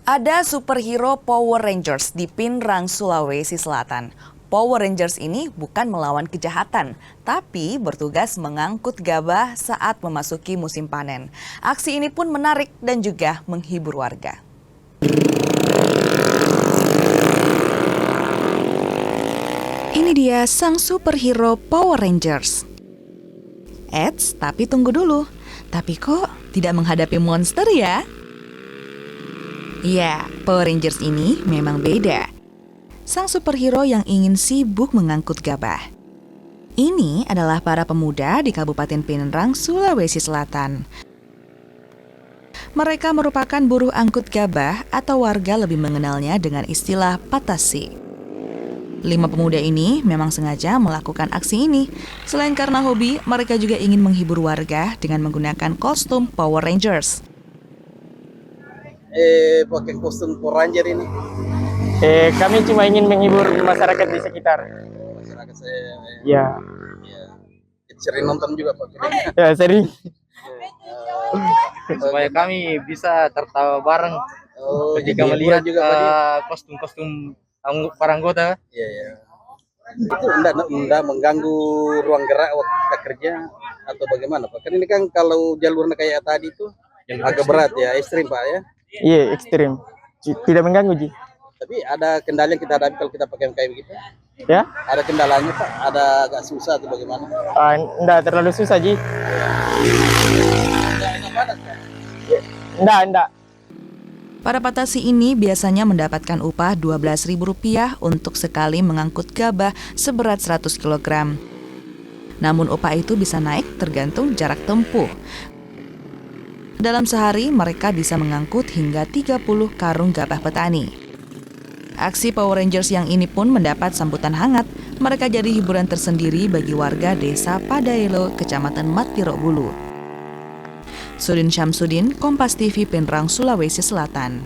Ada superhero Power Rangers di Pinrang, Sulawesi Selatan. Power Rangers ini bukan melawan kejahatan, tapi bertugas mengangkut gabah saat memasuki musim panen. Aksi ini pun menarik dan juga menghibur warga. Ini dia sang superhero Power Rangers. Eits, tapi tunggu dulu. Tapi kok tidak menghadapi monster ya? Ya, Power Rangers ini memang beda. Sang superhero yang ingin sibuk mengangkut gabah. Ini adalah para pemuda di Kabupaten Pinrang, Sulawesi Selatan. Mereka merupakan buruh angkut gabah atau warga lebih mengenalnya dengan istilah patasi. 5 pemuda ini memang sengaja melakukan aksi ini. Selain karena hobi, mereka juga ingin menghibur warga dengan menggunakan kostum Power Rangers. Pakai kostum Power Ranger ini. Kami cuma ingin menghibur masyarakat di sekitar. Masyarakat saya. Ya, Sering nonton juga Pak. ya sering. Supaya kami bisa tertawa bareng ketika jadi melihat juga Pak. kostum-kostum para anggota. Iya. Itu enggak mengganggu ruang gerak waktu kita kerja atau bagaimana Pak? Kan ini kan kalau jalurnya kayak tadi itu agak berat ya, ekstrim Pak ya. Iya, ekstrim. Tidak mengganggu, Ji. Tapi ada kendala yang kita hadapi kalau kita pakai kayak begitu? Ya? Ada kendalanya Pak? Ada agak susah atau bagaimana? Enggak terlalu susah, Ji. Enggak panas Pak? Enggak. Para patasi ini biasanya mendapatkan upah Rp12.000 untuk sekali mengangkut gabah seberat 100 kg. Namun upah itu bisa naik tergantung jarak tempuh. Dalam sehari mereka bisa mengangkut hingga 30 karung gabah petani. Aksi Power Rangers yang ini pun mendapat sambutan hangat. Mereka jadi hiburan tersendiri bagi warga desa Padaelo, Kecamatan Matirok Bulu. Sudin Syamsuddin, Kompas TV Pinrang, Sulawesi Selatan.